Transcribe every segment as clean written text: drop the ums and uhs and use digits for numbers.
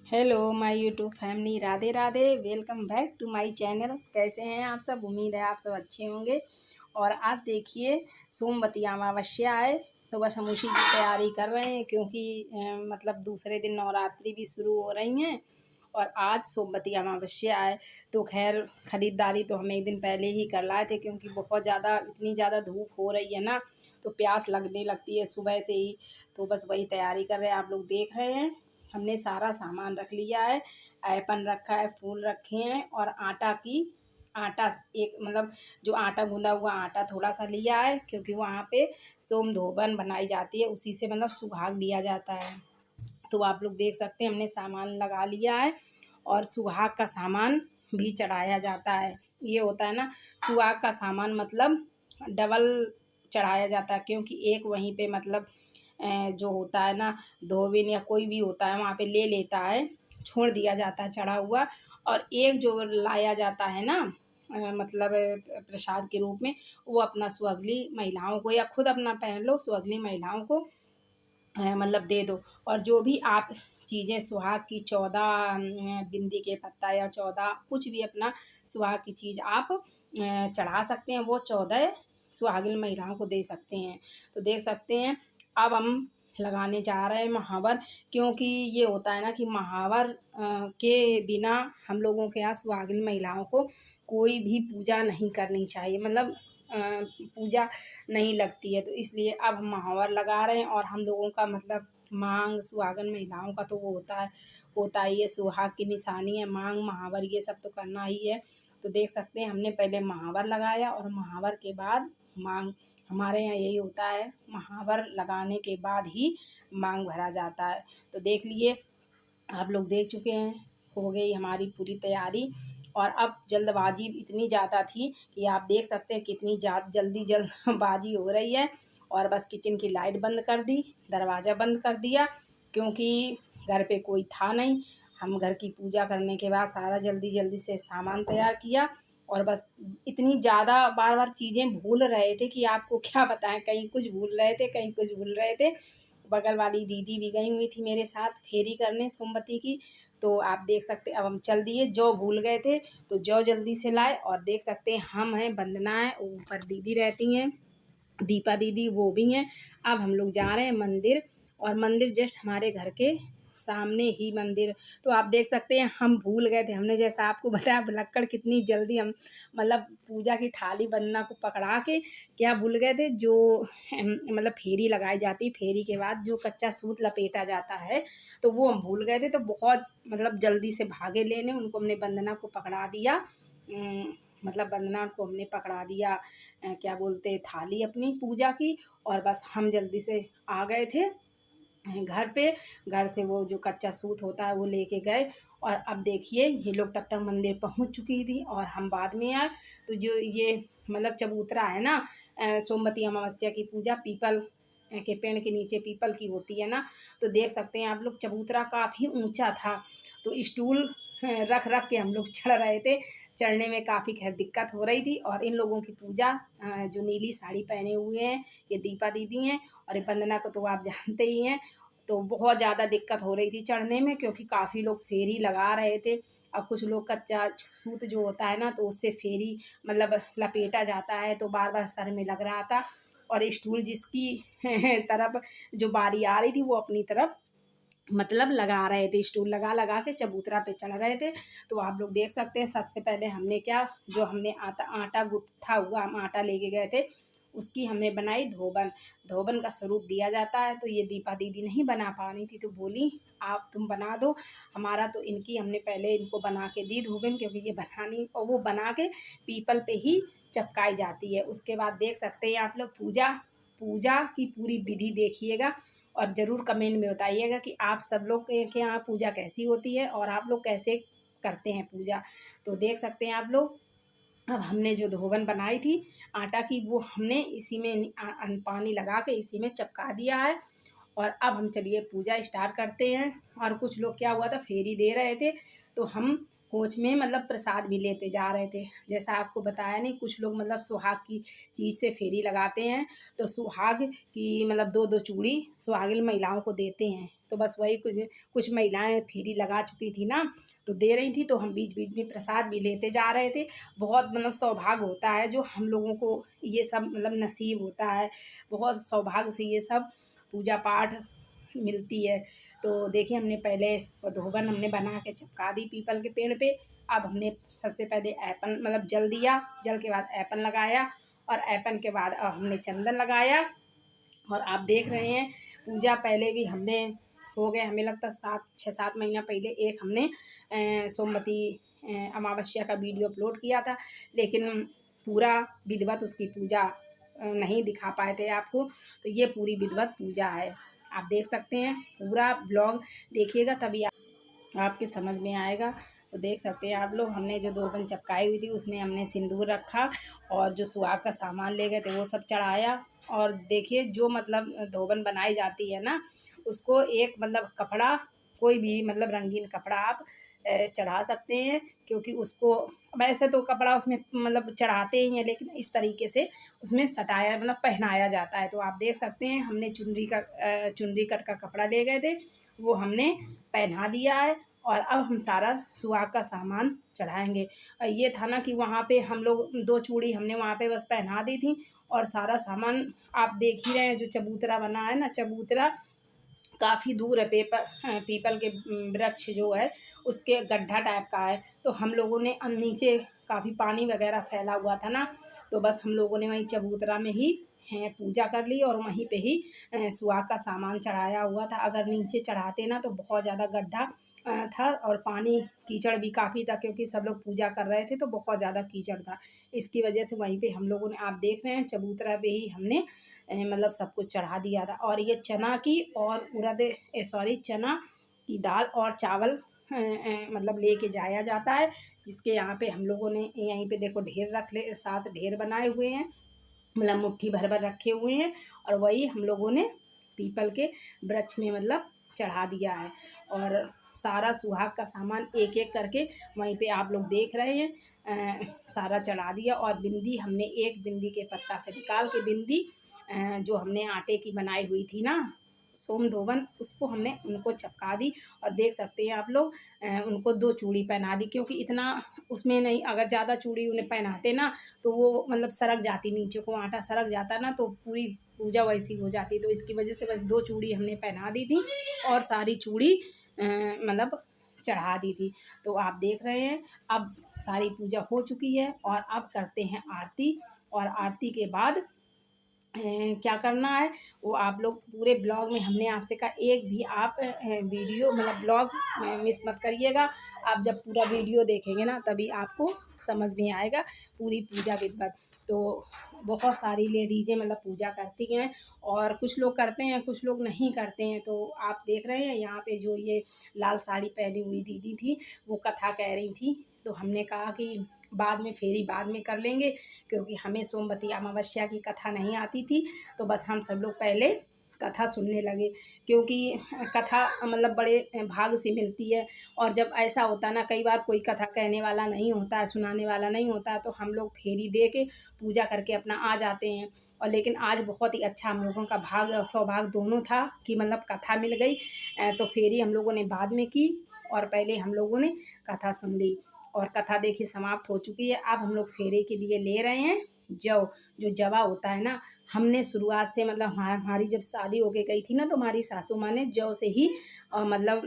Hello my YouTube family, Radhe Radhe. Welcome back to my channel. कैसे हैं आप सब? उम्मीद है आप सब अच्छे होंगे। और आज देखिए सोमवती अमावस्या है, तो बस हम उसी की तैयारी कर रहे हैं क्योंकि मतलब दूसरे दिन नवरात्रि भी शुरू हो रही हैं और आज सोमवती अमावस्या है। तो खैर ख़रीदारी तो हम एक दिन पहले ही कर लाए थे क्योंकि बहुत ज़्यादा इतनी ज़्यादा धूप हो रही है ना, तो प्यास लगने लगती है सुबह से ही। तो बस वही तैयारी कर रहे हैं, आप लोग देख रहे हैं। हमने सारा सामान रख लिया है, ऐपन रखा है, फूल रखे हैं और आटा एक मतलब जो आटा गूंदा हुआ आटा थोड़ा सा लिया है क्योंकि वहाँ पे सोम धोबन बनाई जाती है, उसी से मतलब सुहाग लिया जाता है। तो आप लोग देख सकते हैं हमने सामान लगा लिया है और सुहाग का सामान भी चढ़ाया जाता है। ये होता है ना, सुहाग का सामान मतलब डबल चढ़ाया जाता है क्योंकि एक वहीं पे मतलब जो होता है ना धोबिन या कोई भी होता है वहाँ पे ले लेता है, छोड़ दिया जाता है चढ़ा हुआ। और एक जो लाया जाता है ना मतलब प्रसाद के रूप में, वो अपना सुअगली महिलाओं को या खुद अपना पहन लो, सुअगली महिलाओं को मतलब दे दो। और जो भी आप चीज़ें सुहाग की 14 बिंदी के पत्ता या 14 कुछ भी अपना सुहाग की चीज़ आप चढ़ा सकते हैं, वो 14 सुहागिन महिलाओं को दे सकते हैं। तो देख सकते हैं अब हम लगाने जा रहे हैं महावर, क्योंकि ये होता है ना कि महावर के बिना हम लोगों के यहाँ सुहागिन महिलाओं को कोई भी पूजा नहीं करनी चाहिए, मतलब पूजा नहीं लगती है। तो इसलिए अब हम महावर लगा रहे हैं और हम लोगों का मतलब मांग सुहागन महिलाओं का तो वो होता ही है, सुहाग की निशानी है मांग महावर, ये सब तो करना ही है। तो देख सकते हैं हमने पहले महावर लगाया और महावर के बाद मांग। हमारे यहाँ यही होता है, महावर लगाने के बाद ही मांग भरा जाता है। तो देख लिए, आप लोग देख चुके हैं, हो गई हमारी पूरी तैयारी। और अब जल्दबाजी इतनी ज़्यादा थी कि आप देख सकते हैं कितनी जल्दबाजी हो रही है। और बस किचन की लाइट बंद कर दी, दरवाज़ा बंद कर दिया क्योंकि घर पे कोई था नहीं। हम घर की पूजा करने के बाद सारा जल्दी जल्दी से सामान तैयार किया और बस इतनी ज़्यादा बार बार चीज़ें भूल रहे थे कि आपको क्या बताएं, कहीं कुछ भूल रहे थे, कहीं कुछ भूल रहे थे। बगल वाली दीदी भी गई हुई थी मेरे साथ फेरी करने सोमवती की। तो आप देख सकते अब हम चल दिए, जौ भूल गए थे तो जौ जल्दी से लाए। और देख सकते हैं हम हैं, वंदना है, ऊपर दीदी रहती हैं, दीपा दीदी वो भी हैं। अब हम लोग जा रहे हैं मंदिर, और मंदिर जस्ट हमारे घर के सामने ही मंदिर। तो आप देख सकते हैं हम भूल गए थे, हमने जैसा आपको बताया भुलक्कड़ कितनी जल्दी हम मतलब पूजा की थाली वंदना को पकड़ा के क्या भूल गए थे, जो मतलब फेरी लगाई जाती, फेरी के बाद जो कच्चा सूत लपेटा जाता है तो वो हम भूल गए थे। तो बहुत मतलब जल्दी से भागे लेने, उनको हमने वंदना को पकड़ा दिया, मतलब वंदना को हमने पकड़ा दिया क्या बोलते थाली अपनी पूजा की। और बस हम जल्दी से आ गए थे घर पे। घर से वो जो कच्चा सूत होता है वो लेके गए। और अब देखिए ये लोग तब तक मंदिर पहुंच चुकी थी और हम बाद में आए। तो जो ये मतलब चबूतरा है ना, सोमवती अमावस्या की पूजा पीपल के पेड़ के नीचे पीपल की होती है ना, तो देख सकते हैं आप लोग चबूतरा काफ़ी ऊंचा था। तो स्टूल रख रख के हम लोग चढ़ रहे थे, चढ़ने में काफ़ी खैर दिक्कत हो रही थी। और इन लोगों की पूजा जो नीली साड़ी पहने हुए हैं ये दीपा दीदी हैं, और ये वंदना को तो आप जानते ही हैं। तो बहुत ज़्यादा दिक्कत हो रही थी चढ़ने में क्योंकि काफ़ी लोग फेरी लगा रहे थे। अब कुछ लोग कच्चा सूत जो होता है ना तो उससे फेरी मतलब लपेटा जाता है, तो बार बार सर में लग रहा था। और स्टूल जिसकी तरफ जो बारी आ रही थी वो अपनी तरफ मतलब लगा रहे थे, स्टूल लगा लगा के चबूतरा पे चढ़ रहे थे। तो आप लोग देख सकते हैं सबसे पहले हमने क्या, जो हमने आटा गूँथा हुआ हम आटा लेके गए थे उसकी हमने बनाई धोबन। धोबन का स्वरूप दिया जाता है। तो ये दीपा दीदी नहीं बना पा रही थी तो बोली आप तुम बना दो हमारा। तो इनकी हमने पहले इनको बना के दी धोबन, क्योंकि ये बनानी और वो बना के पीपल पे ही चपकाई जाती है। उसके बाद देख सकते हैं आप लोग पूजा पूजा की पूरी विधि देखिएगा और ज़रूर कमेंट में बताइएगा कि आप सब लोग के यहाँ पूजा कैसी होती है और आप लोग कैसे करते हैं पूजा। तो देख सकते हैं आप लोग अब हमने जो धोबन बनाई थी आटा की वो हमने इसी में पानी लगा के इसी में चपका दिया है। और अब हम चलिए पूजा स्टार्ट करते हैं। और कुछ लोग क्या हुआ था फेरी दे रहे थे तो हम कोच में मतलब प्रसाद भी लेते जा रहे थे। जैसा आपको बताया नहीं, कुछ लोग मतलब सुहाग की चीज़ से फेरी लगाते हैं, तो सुहाग की मतलब 2-2 चूड़ी सुहागिन महिलाओं को देते हैं। तो बस वही कुछ कुछ महिलाएँ फेरी लगा चुकी थी ना, तो दे रही थी, तो हम बीच-बीच में प्रसाद भी लेते जा रहे थे। बहुत मतलब सौभाग्य होता है जो हम लोगों को ये सब मतलब नसीब होता है। बहुत सौभाग्य से ये सब पूजा पाठ मिलती है। तो देखिए, हमने पहले धोबन हमने बना के चिपका दी पीपल के पेड़ पे। अब हमने सबसे पहले ऐपन मतलब जल दिया, जल के बाद ऐपन लगाया, और ऐपन के बाद अब हमने चंदन लगाया। और आप देख रहे हैं, पूजा पहले भी हमने हो गए, हमें लगता है 6-7 महीना पहले एक हमने सोमवती अमावस्या का वीडियो अपलोड किया था, लेकिन पूरा विधिवत उसकी पूजा नहीं दिखा पाए थे आपको। तो ये पूरी विधिवत पूजा है, आप देख सकते हैं। पूरा ब्लॉग देखिएगा तभी आपके समझ में आएगा। तो देख सकते हैं आप लोग, हमने जो धोबन चपकाई हुई थी उसमें हमने सिंदूर रखा, और जो सुहाग का सामान ले गए थे वो सब चढ़ाया। और देखिए, जो मतलब धोबन बनाई जाती है ना, उसको एक मतलब कपड़ा, कोई भी मतलब रंगीन कपड़ा आप चढ़ा सकते हैं, क्योंकि उसको वैसे तो कपड़ा उसमें मतलब चढ़ाते ही हैं, लेकिन इस तरीके से उसमें सटाया मतलब पहनाया जाता है। तो आप देख सकते हैं, हमने चुनरी कट का कपड़ा ले गए थे, वो हमने पहना दिया है। और अब हम सारा सुहाग का सामान चढ़ाएँगे। ये था ना कि वहाँ पे हम लोग 2 चूड़ी हमने वहाँ पे बस पहना दी थी, और सारा सामान आप देख ही रहे हैं। जो चबूतरा बना है ना, चबूतरा काफ़ी दूर है, पीपल के वृक्ष जो है उसके गड्ढा टाइप का है। तो हम लोगों ने नीचे काफ़ी पानी वगैरह फैला हुआ था ना, तो बस हम लोगों ने वहीं चबूतरा में ही पूजा कर ली, और वहीं पे ही सुहाग का सामान चढ़ाया हुआ था। अगर नीचे चढ़ाते ना तो बहुत ज़्यादा गड्ढा था, और पानी कीचड़ भी काफ़ी था, क्योंकि सब लोग पूजा कर रहे थे तो बहुत ज़्यादा कीचड़ था। इसकी वजह से वहीं पे हम लोगों ने, आप देख रहे हैं, चबूतरा पे ही हमने मतलब सब कुछ चढ़ा दिया था। और ये चना की और चना की दाल और चावल मतलब लेके जाया जाता है, जिसके यहाँ पे हम लोगों ने यहीं पे देखो ढेर 7 ढेर बनाए हुए हैं, मतलब मुट्ठी भर भर रखे हुए हैं, और वही हम लोगों ने पीपल के वृक्ष में मतलब चढ़ा दिया है। और सारा सुहाग का सामान एक एक करके वहीं पे आप लोग देख रहे हैं, सारा चढ़ा दिया। और बिंदी हमने एक बिंदी के पत्ता से निकाल के बिंदी जो हमने आटे की बनाई हुई थी ना सोम धोवन, उसको हमने उनको चपका दी। और देख सकते हैं आप लोग, उनको 2 चूड़ी पहना दी, क्योंकि इतना उसमें नहीं, अगर ज़्यादा चूड़ी उन्हें पहनाते ना तो वो मतलब सरक जाती, नीचे को आटा सरक जाता ना, तो पूरी पूजा वैसी हो जाती। तो इसकी वजह से बस 2 चूड़ी हमने पहना दी थी, और सारी चूड़ी मतलब चढ़ा दी थी। तो आप देख रहे हैं, अब सारी पूजा हो चुकी है, और अब करते हैं आरती। और आरती के बाद क्या करना है वो आप लोग पूरे ब्लॉग में, हमने आपसे कहा एक भी आप वीडियो मतलब ब्लॉग मिस मत करिएगा। आप जब पूरा वीडियो देखेंगे ना तभी आपको समझ में आएगा पूरी पूजा विधिवत। तो बहुत सारी लेडीज़ें मतलब पूजा करती हैं, और कुछ लोग करते हैं, कुछ लोग नहीं करते हैं। तो आप देख रहे हैं यहाँ पे जो ये लाल साड़ी पहनी हुई दीदी थी, वो कथा कह रही थी। तो हमने कहा कि बाद में फेरी बाद में कर लेंगे, क्योंकि हमें सोमवती अमावस्या की कथा नहीं आती थी। तो बस हम सब लोग पहले कथा सुनने लगे, क्योंकि कथा मतलब बड़े भाग से मिलती है। और जब ऐसा होता ना, कई बार कोई कथा कहने वाला नहीं होता है, सुनाने वाला नहीं होता है, तो हम लोग फेरी दे के पूजा करके अपना आ जाते हैं। और लेकिन आज बहुत ही अच्छा हम लोगों का भाग और सौभाग्य दोनों था कि मतलब कथा मिल गई। तो फेरी हम लोगों ने बाद में की, और पहले हम लोगों ने कथा सुन ली। और कथा देखिए समाप्त हो चुकी है। अब हम लोग फेरे के लिए ले रहे हैं जौ, जो जवा होता है ना, हमने शुरुआत से मतलब हमारी जब शादी होके गई थी ना, तो हमारी सासू माँ ने जौ से ही मतलब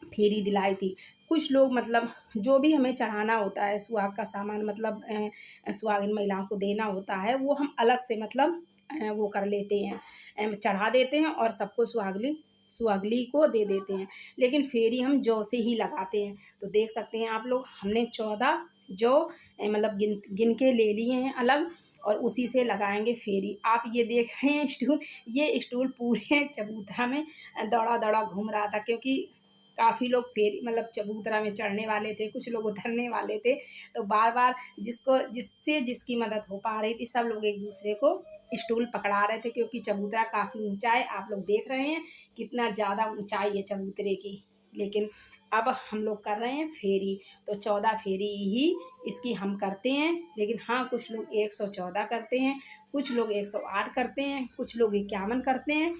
फेरी दिलाई थी। कुछ लोग मतलब जो भी हमें चढ़ाना होता है सुहाग का सामान, मतलब सुहागिन महिलाओं को देना होता है, वो हम अलग से मतलब वो कर लेते हैं, चढ़ा देते हैं, और सबको सुहागली को दे देते हैं। लेकिन फेरी हम जौ से ही लगाते हैं। तो देख सकते हैं आप लोग, हमने 14 जौ मतलब गिन के ले लिए हैं अलग, और उसी से लगाएंगे फेरी। आप ये देख रहे हैं स्टूल, ये स्टूल पूरे चबूतरा में दौड़ा दौड़ा घूम रहा था, क्योंकि काफ़ी लोग फेरी मतलब चबूतरा में चढ़ने वाले थे, कुछ लोग उतरने वाले थे। तो बार बार जिससे जिसकी मदद हो पा रही थी, सब लोग एक दूसरे को स्टूल पकड़ा रहे थे, क्योंकि चबूतरा काफ़ी ऊंचा है। आप लोग देख रहे हैं कितना ज़्यादा ऊंचाई है चबूतरे की। लेकिन अब हम लोग कर रहे हैं फेरी, तो 14 फेरी ही इसकी हम करते हैं। लेकिन हाँ, कुछ लोग 114 करते हैं, कुछ लोग 108 करते हैं, कुछ लोग 51 करते हैं।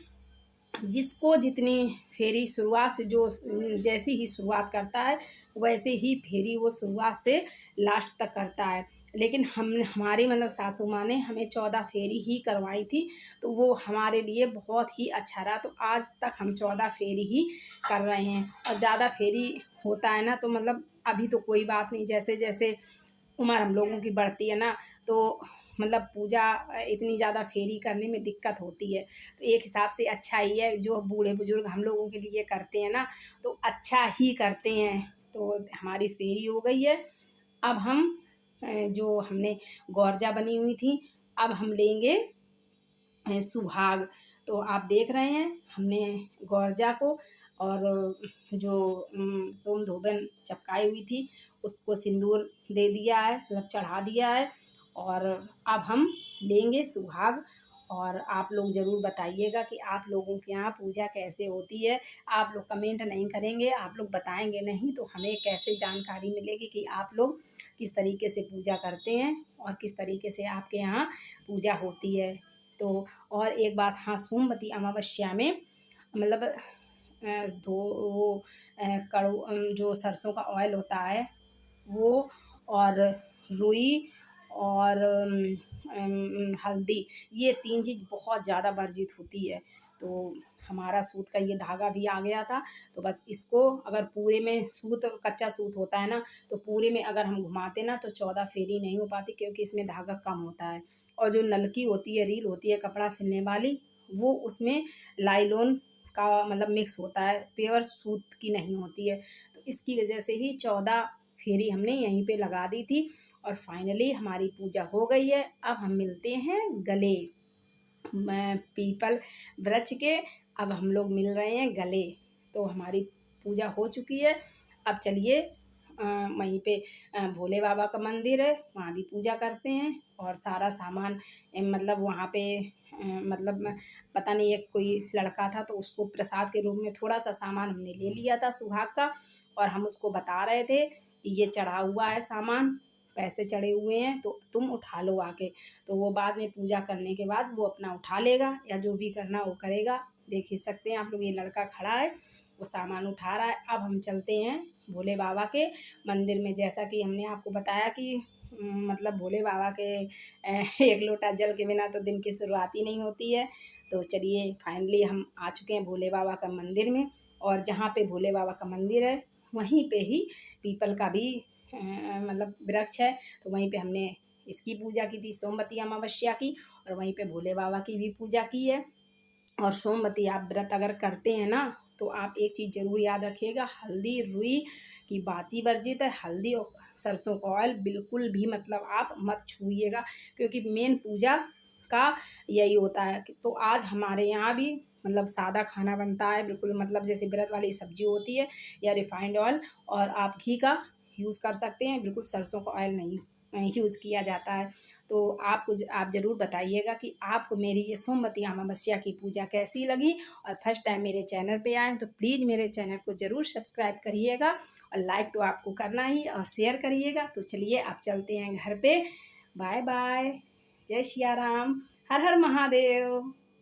जिसको जितनी फेरी शुरुआत से जो जैसी ही शुरुआत करता है वैसे ही फेरी वो शुरुआत से लास्ट तक करता है। लेकिन हम हमारी मतलब सासू माँ ने हमें 14 फेरी ही करवाई थी, तो वो हमारे लिए बहुत ही अच्छा रहा। तो आज तक हम 14 फेरी ही कर रहे हैं। और ज़्यादा फेरी होता है ना तो मतलब अभी तो कोई बात नहीं, जैसे जैसे उम्र हम लोगों की बढ़ती है ना तो मतलब पूजा इतनी ज़्यादा फेरी करने में दिक्कत होती है। तो एक हिसाब से अच्छा ही है, जो बूढ़े बुजुर्ग हम लोगों के लिए करते हैं ना तो अच्छा ही करते हैं। तो हमारी फेरी हो गई है। अब हम जो हमने गौरजा बनी हुई थी, अब हम लेंगे सुहाग। तो आप देख रहे हैं हमने गौरजा को और जो सोम धोबन चपकाई हुई थी उसको सिंदूर दे दिया है, मतलब चढ़ा दिया है। और अब हम लेंगे सुहाग। और आप लोग ज़रूर बताइएगा कि आप लोगों के यहाँ पूजा कैसे होती है। आप लोग कमेंट नहीं करेंगे, आप लोग बताएंगे नहीं तो हमें कैसे जानकारी मिलेगी कि आप लोग किस तरीके से पूजा करते हैं और किस तरीके से आपके यहाँ पूजा होती है। तो और एक बात, हाँ, सोमवती अमावस्या में मतलब दो वो कड़ू जो सरसों का ऑयल होता है वो, और रुई और हल्दी, ये 3 चीज़ बहुत ज़्यादा वर्जित होती है। तो हमारा सूत का ये धागा भी आ गया था, तो बस इसको अगर पूरे में सूत कच्चा सूत होता है ना तो पूरे में अगर हम घुमाते ना तो 14 फेरी नहीं हो पाती, क्योंकि इसमें धागा कम होता है। और जो नलकी होती है, रील होती है कपड़ा सिलने वाली, वो उसमें लाइलॉन का मतलब मिक्स होता है, प्योर सूत की नहीं होती है। तो इसकी वजह से ही 14 फेरी हमने यहीं पे लगा दी थी। और फाइनली हमारी पूजा हो गई है। अब हम मिलते हैं गले, पीपल वृक्ष के अब हम लोग मिल रहे हैं गले। तो हमारी पूजा हो चुकी है। अब चलिए वहीं पे भोले बाबा का मंदिर है, वहाँ भी पूजा करते हैं। और सारा सामान मतलब वहाँ पे मतलब पता नहीं, एक कोई लड़का था तो उसको प्रसाद के रूप में थोड़ा सा सामान हमने ले लिया था सुहाग का, और हम उसको बता रहे थे कि ये चढ़ा हुआ है सामान, पैसे चढ़े हुए हैं तो तुम उठा लो आके। तो वो बाद में पूजा करने के बाद वो अपना उठा लेगा या जो भी करना वो करेगा। देख ही सकते हैं आप लोग, ये लड़का खड़ा है वो सामान उठा रहा है। अब हम चलते हैं भोले बाबा के मंदिर में। जैसा कि हमने आपको बताया कि मतलब भोले बाबा के एक लोटा जल के बिना तो दिन की शुरुआत ही नहीं होती है। तो चलिए फाइनली हम आ चुके हैं भोले बाबा का मंदिर में। और जहाँ पे भोले बाबा का मंदिर है वहीं पे ही पीपल का भी मतलब वृक्ष है, तो वहीं पे हमने इसकी पूजा की थी सोमवती अमावस्या की, और वहीं पे भोले बाबा की भी पूजा की है। और सोमवती आप व्रत अगर करते हैं ना तो आप एक चीज़ ज़रूर याद रखिएगा, हल्दी रुई की बात ही वर्जित है। हल्दी और सरसों का ऑयल बिल्कुल भी मतलब आप मत छूइएगा, क्योंकि मेन पूजा का यही होता है। तो आज हमारे यहाँ भी मतलब सादा खाना बनता है बिल्कुल, मतलब जैसे व्रत वाली सब्जी होती है, या रिफाइंड ऑयल, और आप घी का यूज़ कर सकते हैं, बिल्कुल सरसों का ऑयल नहीं यूज़ किया जाता है। तो आप ज़रूर बताइएगा कि आपको मेरी ये सोमवती अमावस्या की पूजा कैसी लगी। और फर्स्ट टाइम मेरे चैनल पे आए हैं तो प्लीज़ मेरे चैनल को ज़रूर सब्सक्राइब करिएगा, और लाइक तो आपको करना ही, और शेयर करिएगा। तो चलिए आप चलते हैं घर पे। बाय बाय, जय सिया राम, हर हर महादेव।